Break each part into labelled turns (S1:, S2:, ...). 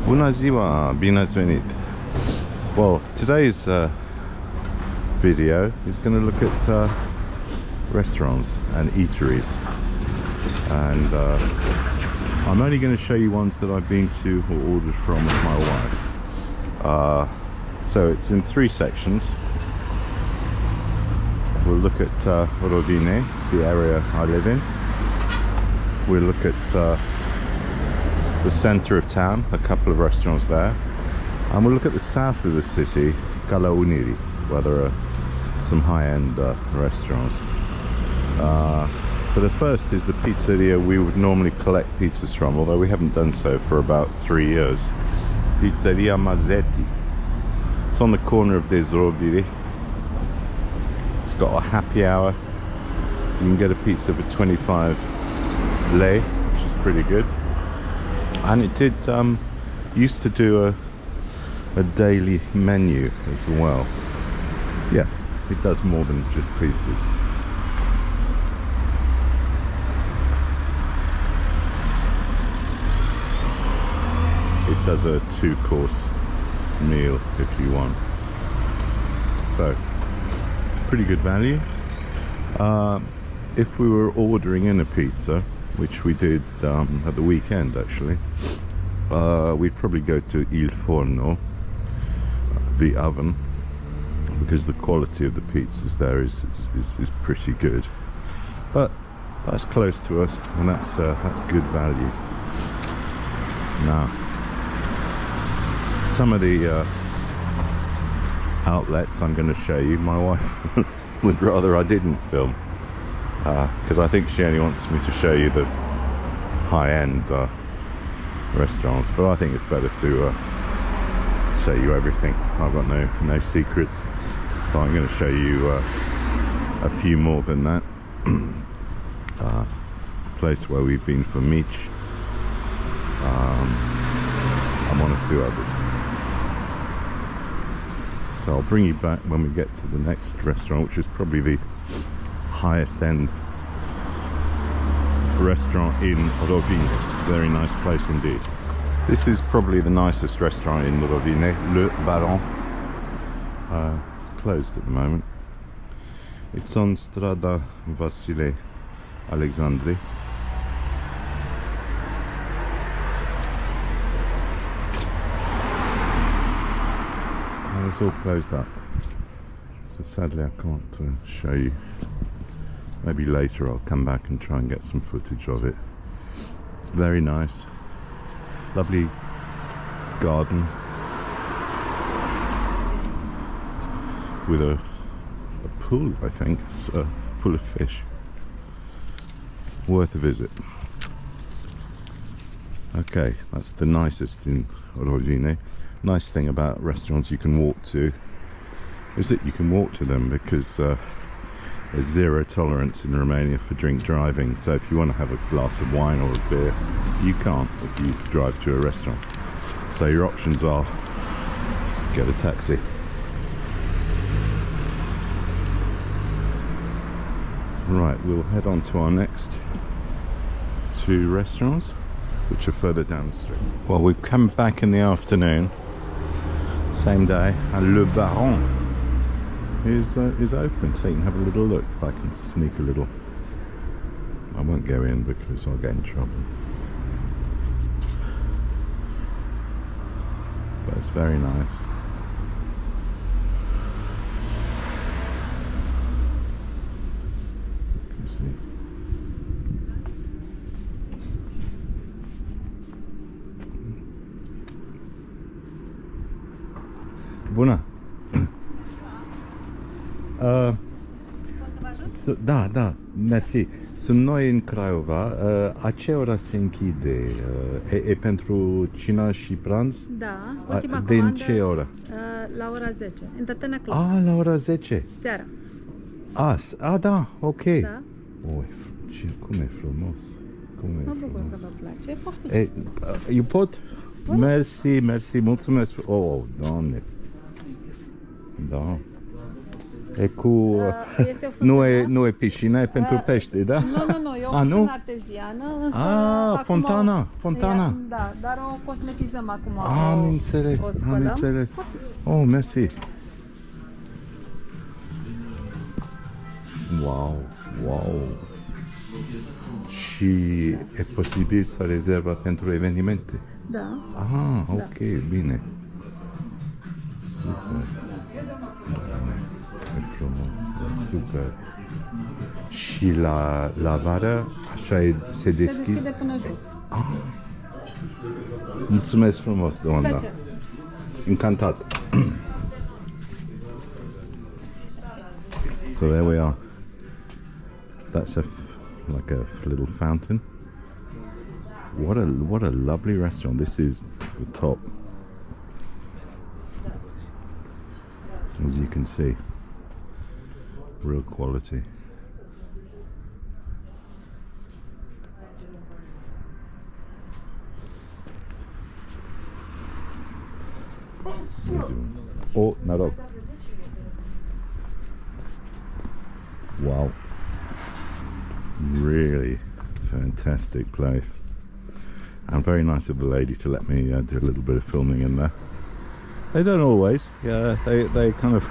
S1: Bună ziua, bine ați venit. Well, today's video is going to look at restaurants and eateries, and I'm only going to show you ones that I've been to or ordered from with my wife. So it's in three sections. We'll look at Rodine, the area I live in. We'll look at the center of town, a couple of restaurants there, and we'll look at the south of the city, Craiova, where there are some high-end restaurants. So the first is the pizzeria we would normally collect pizzas from, although we haven't done so for about 3 years. Pizzeria Mazzetti. It's on the corner of Desrodiri. It's got a happy hour. You can get a pizza for 25 lei, which is pretty good. And it did used to do a daily menu as well. Yeah, it does more than just pizzas. It does a 2-course meal if you want. So it's pretty good value. If we were ordering in a pizza, which we did at the weekend actually, we'd probably go to Il Forno, the oven, because the quality of the pizzas there is pretty good. But that's close to us, and that's good value. Now, some of the outlets I'm going to show you, my wife would rather I didn't film, because I think she only wants me to show you the high-end restaurants, but I think it's better to show you everything. I've got no secrets, so I'm going to show you a few more than that. Place where we've been for Mich, and one or two others. So I'll bring you back when we get to the next restaurant, which is probably the highest end restaurant in Rovine. Very nice place indeed. This is probably the nicest restaurant in Rovine, Le Baron. It's closed at the moment. It's on Strada Vasile Alexandri. It's all closed up, so sadly I can't show you. Maybe later I'll come back and try and get some footage of it. It's very nice, lovely garden with a pool, I think. It's full of fish. Worth a visit. Okay, that's the nicest in Rovine. Nice thing about restaurants you can walk to is that you can walk to them, because there's zero tolerance in Romania for drink driving. So if you want to have a glass of wine or a beer, you can't if you drive to a restaurant. So your options are get a taxi. Right, we'll head on to our next two restaurants, which are further down the street. Well, we've come back in the afternoon, same day, and Le Baron is open, so you can have a little look. If I can sneak a little, I won't go in because I'll get in trouble, but it's very nice. You can see. Bună! Da, mersi. Sunt noi în Craiova. A ce ora se închide? E pentru cina și prânz?
S2: Da, ultima
S1: Din
S2: comandă,
S1: ce oră?
S2: la ora 10. În 10 o'clock.
S1: La ora 10.
S2: Seara.
S1: Da, ok.
S2: Da.
S1: Cum e frumos.
S2: Mă bucur că vă place. Poftiți.
S1: Eu pot? Mersi, mulțumesc. Oh, Doamne. Da. E cu... nu e piscina, e pentru pește, da?
S2: Nu, e o
S1: Ah, nu?
S2: fântână arteziană, însă
S1: Ah,
S2: acum
S1: fontana, fontana.
S2: Da, dar o cosmetizăm acum.
S1: Am înțeles,
S2: o
S1: am
S2: spălăm.
S1: înțeles. Oh, merci. Wow, wow. Și e posibil să rezervă pentru evenimente?
S2: Da.
S1: Ah, ok, bine. Super. E frumos, super. Și la vară, așa se
S2: Se
S1: deschide?
S2: deschide până jos.
S1: Mulțumesc frumos, doamna.
S2: Plăcere.
S1: Încantat. So there we are. That's like a little fountain. What a lovely restaurant. This is the top. As you can see, real quality. Easy one. Oh, noroc. Wow. Really fantastic place. And very nice of the lady to let me do a little bit of filming in there. They don't always. Yeah, they kind of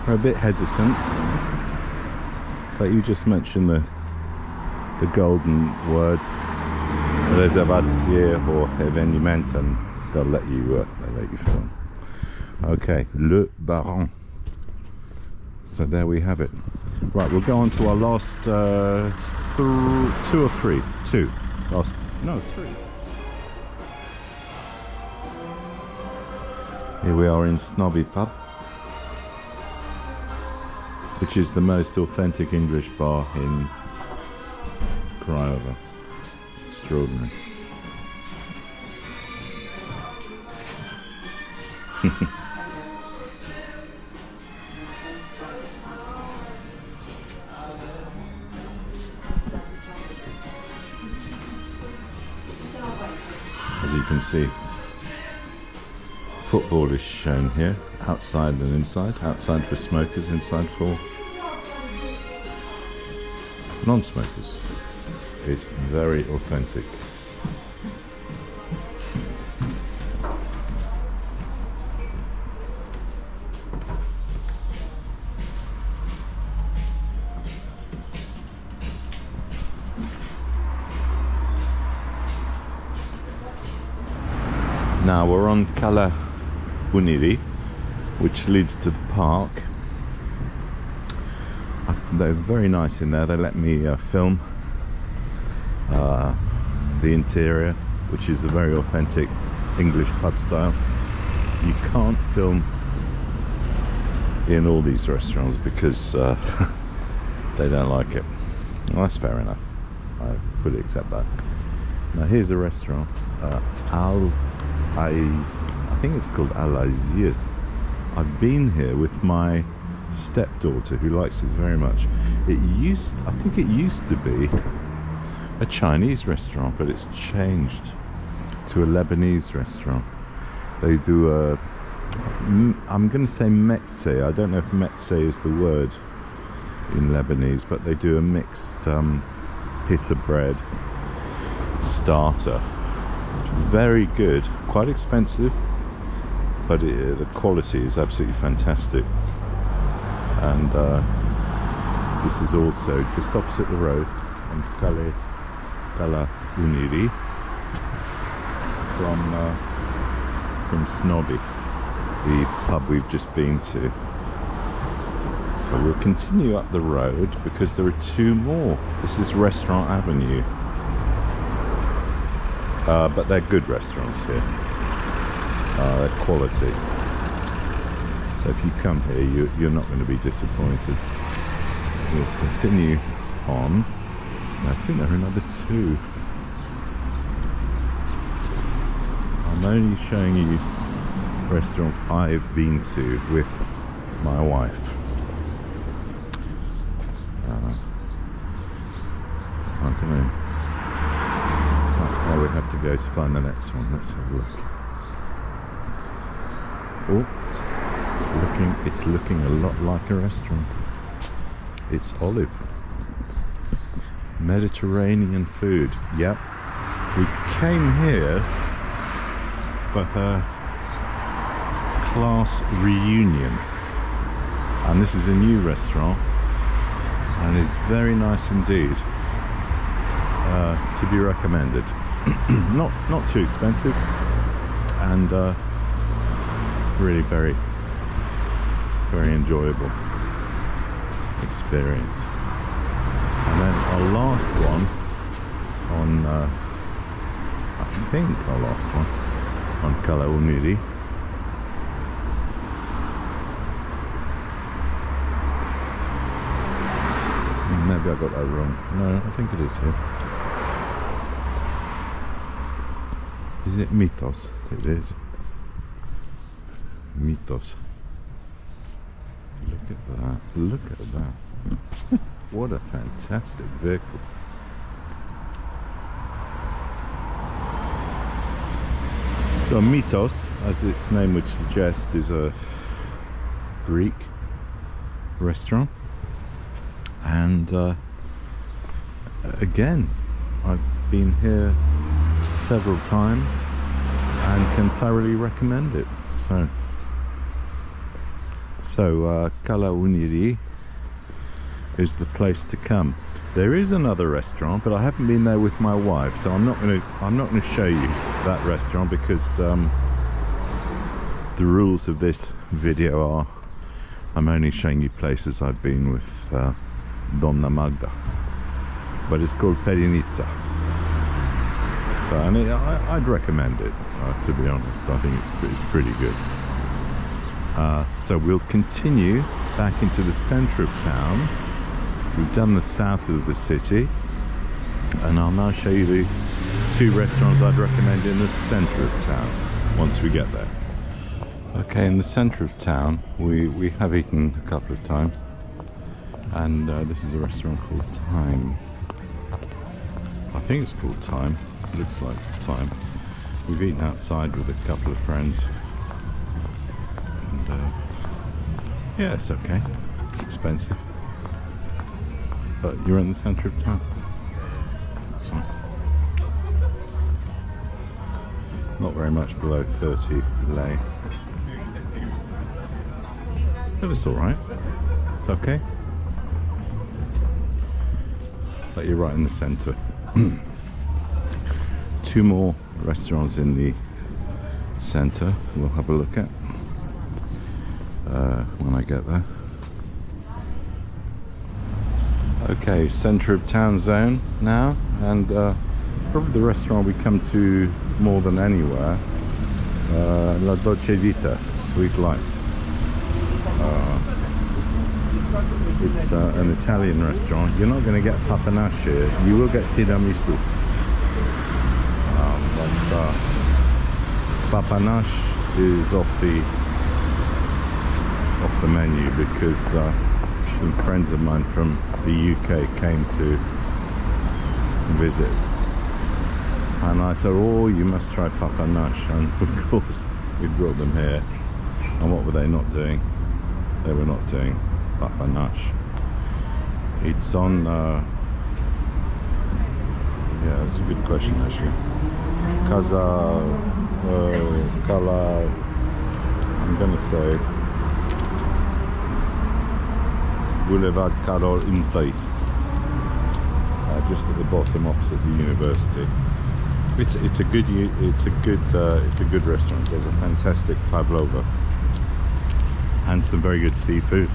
S1: are a bit hesitant. But you just mentioned the golden word, réservație or événement, and they'll let you film. Okay, Le Baron. So there we have it. Right, we'll go on to our last two or three. Two. Last, no, three. Here we are in Snobby Pub, which is the most authentic English bar in Craiova. Extraordinary. As you can see, football is shown here, outside and inside. Outside for smokers, inside for non-smokers. It's very authentic. Now we're on Cala Uniri, which leads to the park. They're very nice in there. They let me film the interior, which is a very authentic English pub style. You can't film in all these restaurants because they don't like it. Well, that's fair enough. I fully accept that. Now here's a restaurant, I think it's called Al Azir. I've been here with my stepdaughter who likes it very much. I think it used to be a Chinese restaurant, but it's changed to a Lebanese restaurant. They do I'm going to say mekse. I don't know if mekse is the word in Lebanese, but they do a mixed pita bread starter. Very good, quite expensive, but the quality is absolutely fantastic. And this is also just opposite the road on Cala Uniri from Snobby, the pub we've just been to. So we'll continue up the road because there are two more. This is Restaurant Avenue. But they're good restaurants here. They're quality. So if you come here, you're not going to be disappointed. We'll continue on. I think there are another two. I'm only showing you restaurants I've been to with my wife. So I don't know how far we have to go to find the next one. Let's have a look. Oh, it's looking a lot like a restaurant. It's olive. Mediterranean food. Yep. We came here for her class reunion. And this is a new restaurant and is very nice indeed. To be recommended. not too expensive and really very enjoyable experience. And then our last one on I think our last one on Craiova. Maybe I got that wrong. No, I think it is here. Is it Mythos? It is. Mythos. Look at that. Look at that. What a fantastic vehicle. So Mythos, as its name would suggest, is a Greek restaurant. And again, I've been here several times and can thoroughly recommend it. So Craiova is the place to come. There is another restaurant, but I haven't been there with my wife, so I'm not going to show you that restaurant because the rules of this video are I'm only showing you places I've been with Donna Magda. But it's called Perinica. So I'd recommend it, to be honest. I think it's pretty good. So we'll continue back into the centre of town. We've done the south of the city, and I'll now show you the two restaurants I'd recommend in the centre of town once we get there. Okay, in the centre of town we have eaten a couple of times, and this is a restaurant called Time. I think it's called Time. It looks like Time. We've eaten outside with a couple of friends, and yeah, it's okay. It's expensive, but you're in the centre of town, so not very much below 30 lei, but it's all right. It's okay. But you're right in the centre. Two more restaurants in the centre we'll have a look at when I get there. Okay, centre of town zone now, and probably the restaurant we come to more than anywhere, La Dolce Vita, Sweet Life. It's an Italian restaurant. You're not going to get papanache here. You will get tiramisu, but papanache is off the menu because some friends of mine from the UK came to visit, and I said, oh, you must try papanache, and of course we brought them here, and what were they not doing? They were not doing papanache. It's on yeah, that's a good question actually. Kala, I'm gonna say Boulevard Karol Intay, just at the bottom opposite the university. It's a good restaurant. There's a fantastic pavlova and some very good seafood,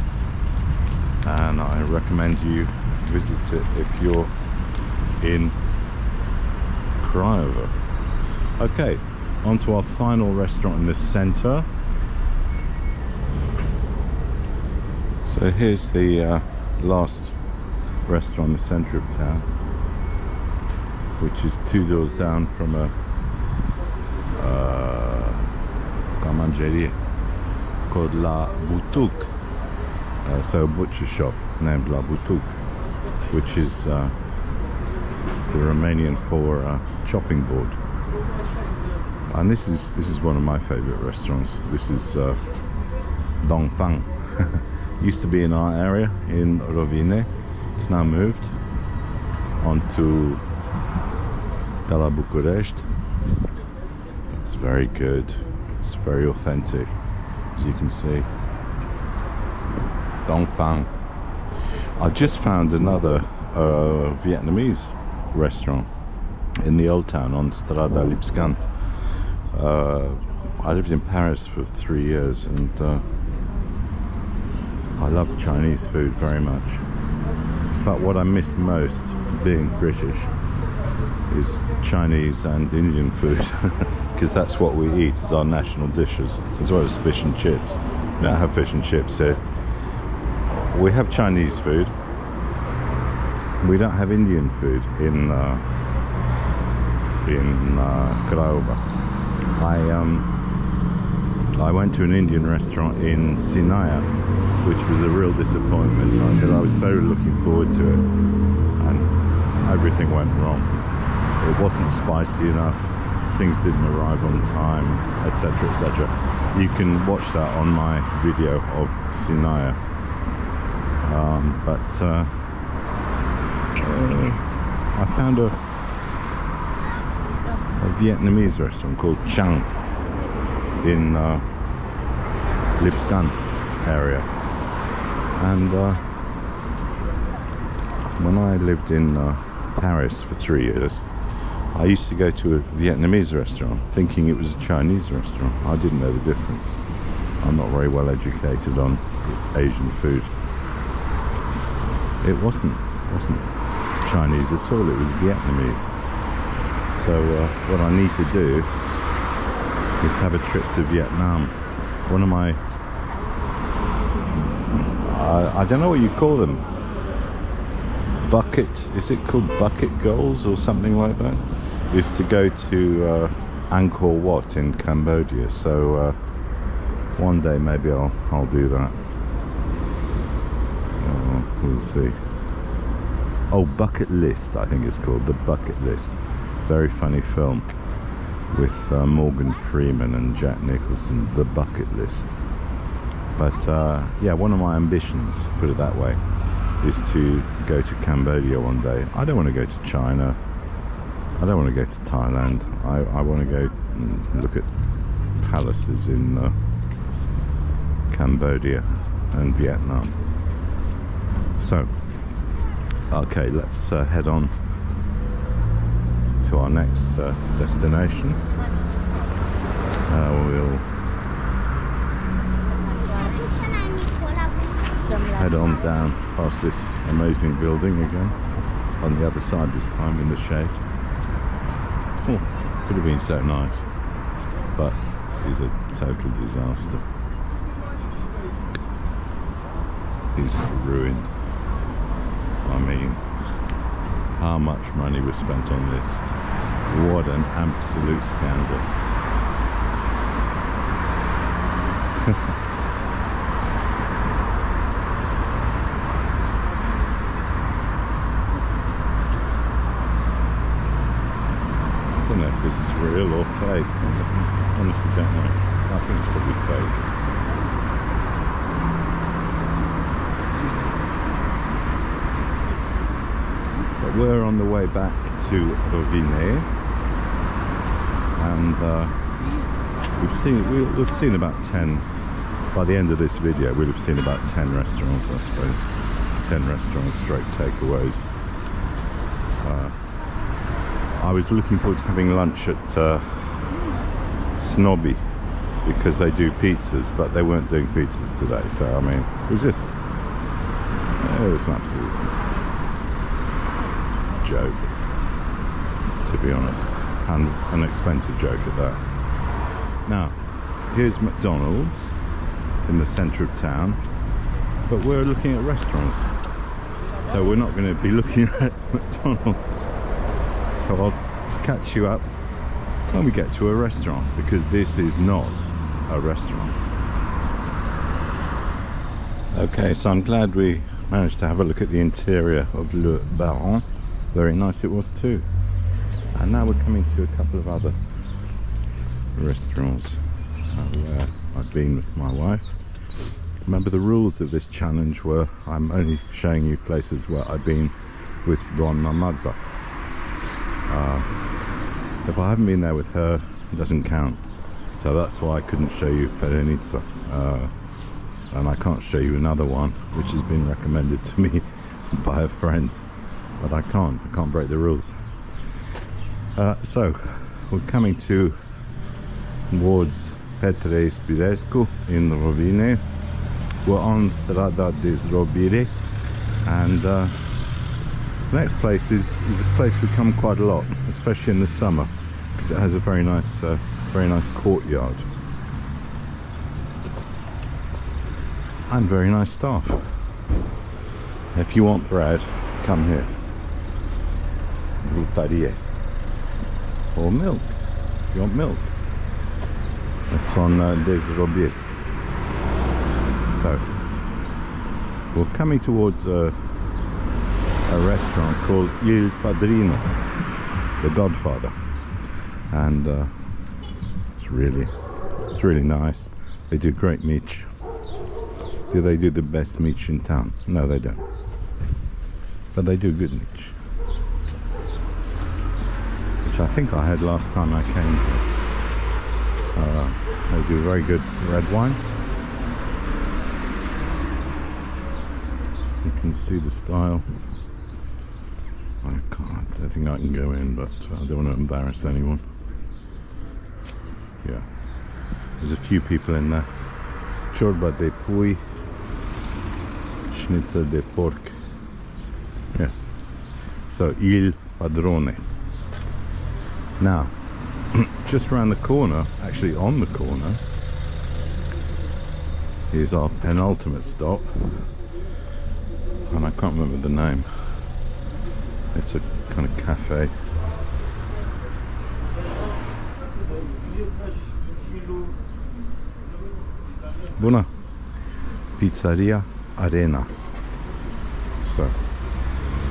S1: and I recommend you visit it if you're in Craiova. Okay, on to our final restaurant in the centre. So here's the last restaurant in the centre of town, which is two doors down from a camangeria called La Boutique. So a butcher shop named La Boutique, which is the Romanian for chopping board. And this is one of my favourite restaurants. This is Dongfang. Used to be in our area in Romania. It's now moved onto Gala Bucharest. It's very good. It's very authentic, as you can see. Dong Phang. I just found another Vietnamese restaurant in the old town on Strada Lipskan. I lived in Paris for 3 years, and I love Chinese food very much. But what I miss most, being British, is Chinese and Indian food, because that's what we eat as our national dishes, as well as fish and chips. We don't have fish and chips here. We have Chinese food. We don't have Indian food in Craiova. I went to an Indian restaurant in Sinaia, which was a real disappointment, because I was so looking forward to it, and everything went wrong. It wasn't spicy enough, things didn't arrive on time, etc, etc. You can watch that on my video of Sinaia. I found a Vietnamese restaurant called Chang in Lipskan area, and when I lived in Paris for 3 years, I used to go to a Vietnamese restaurant thinking it was a Chinese restaurant. I didn't know the difference. I'm not very well educated on Asian food. It wasn't Chinese at all, it was Vietnamese. So what I need to do is have a trip to Vietnam. One of my, I don't know what you call them, bucket, is it called bucket goals or something like that? Is to go to Angkor Wat in Cambodia. So one day maybe I'll do that. We'll see. Oh, Bucket List, I think it's called, The Bucket List. Very funny film with Morgan Freeman and Jack Nicholson, The Bucket List. But yeah, one of my ambitions, put it that way, is to go to Cambodia one day. I don't want to go to China. I don't want to go to Thailand. I want to go and look at palaces in Cambodia and Vietnam. So, okay, let's head on to our next destination. We'll head on down past this amazing building again, on the other side this time, in the shade. Oh, could have been so nice, but it's a total disaster. It's ruined. I mean, how much money was spent on this? What an absolute scandal. I don't know if this is real or fake. I honestly don't know. I think it's probably fake. We're on the way back to Romania, and we've seen about 10. By the end of this video, we'll have seen about 10 restaurants, I suppose. 10 restaurants, stroke takeaways. I was looking forward to having lunch at Snobby, because they do pizzas, but they weren't doing pizzas today. So I mean, it was just, it was an absolute joke, to be honest, and an expensive joke at that. Now, here's McDonald's in the centre of town, but we're looking at restaurants, so we're not going to be looking at McDonald's. So I'll catch you up when we get to a restaurant, because this is not a restaurant. Okay, so I'm glad we managed to have a look at the interior of Le Baron. Very nice it was too. And now we're coming to a couple of other restaurants where I've been with my wife. Remember, the rules of this challenge were I'm only showing you places where I've been with Donna Magda. If I haven't been there with her, it doesn't count. So that's why I couldn't show you Perenica. And I can't show you another one which has been recommended to me by a friend, but I can't break the rules. So we're coming towards Petre Spirescu in Rovine. We're on Strada de Zrobire, and the next place is a place we come quite a lot, especially in the summer, because it has a very nice courtyard and very nice staff. If you want bread, come here. Brutarie. Or milk. If you want milk. It's on Des Robier. So we're coming towards a restaurant called Il Padrino, the Godfather, and it's really nice. They do great meat. Do they do the best meat in town? No, they don't. But they do good meat, which I think I had last time I came here. They do very good red wine. You can see the style. I don't think I can go in, but I don't want to embarrass anyone. Yeah, there's a few people in there. Ciorba de pui, schnitzel de pork. Yeah, so Il Padrone. Now, just around the corner, actually on the corner, is our penultimate stop, and I can't remember the name. It's a kind of cafe. Bună! Pizzeria Arena. So,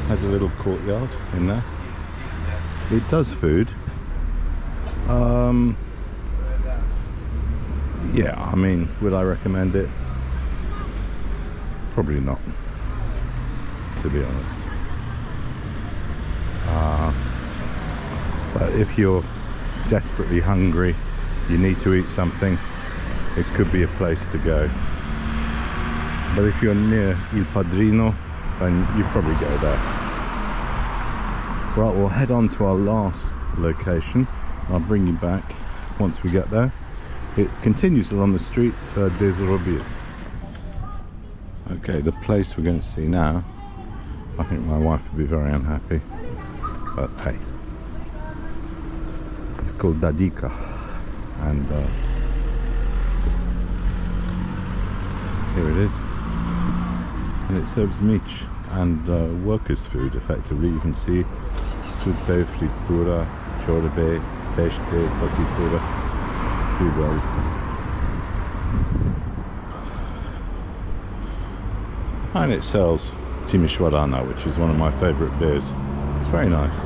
S1: has a little courtyard in there. It does food. Yeah, I mean, would I recommend it? Probably not, to be honest. But if you're desperately hungry, you need to eat something, it could be a place to go. But if you're near Il Padrino, then you probably go there. Well, we'll head on to our last location. I'll bring you back once we get there. It continues along the street des Robier. Okay, the place we're going to see now, I think my wife would be very unhappy, but hey, it's called Dadica, and here it is, and it serves meat and workers' food effectively. You can see supe, fritura, ciorbe, pește, totitura, food well. And it sells Timișoarana, which is one of my favourite beers. It's very nice,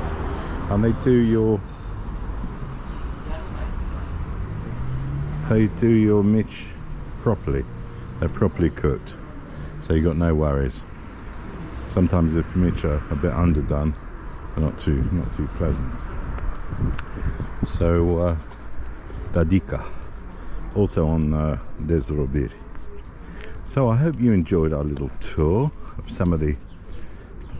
S1: and they do your meat properly. They're properly cooked, so you got no worries. Sometimes the meat are a bit underdone, but not too pleasant. So Dadica, also on Des Robier. So I hope you enjoyed our little tour of some of the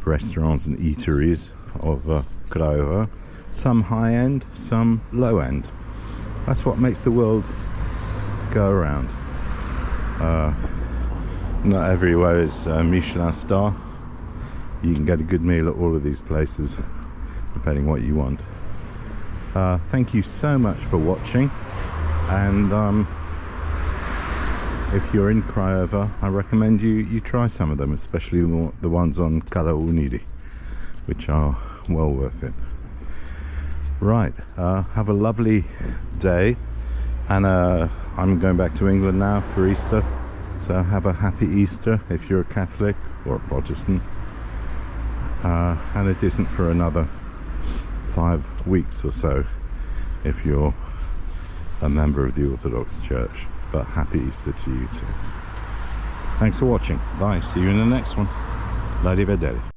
S1: restaurants and eateries of Craiova. Some high end, some low end. That's what makes the world go around. Not everywhere is Michelin star. You can get a good meal at all of these places, depending what you want. Thank you so much for watching, and if you're in Craiova, I recommend you try some of them, especially the ones on Cala Uniri, which are well worth it. Right, have a lovely day, and I'm going back to England now for Easter, so have a happy Easter if you're a Catholic or a Protestant, and it isn't for another 5 weeks or so if you're a member of the Orthodox Church. But happy Easter to you too. Thanks for watching. Bye. See you in the next one. La rivedere.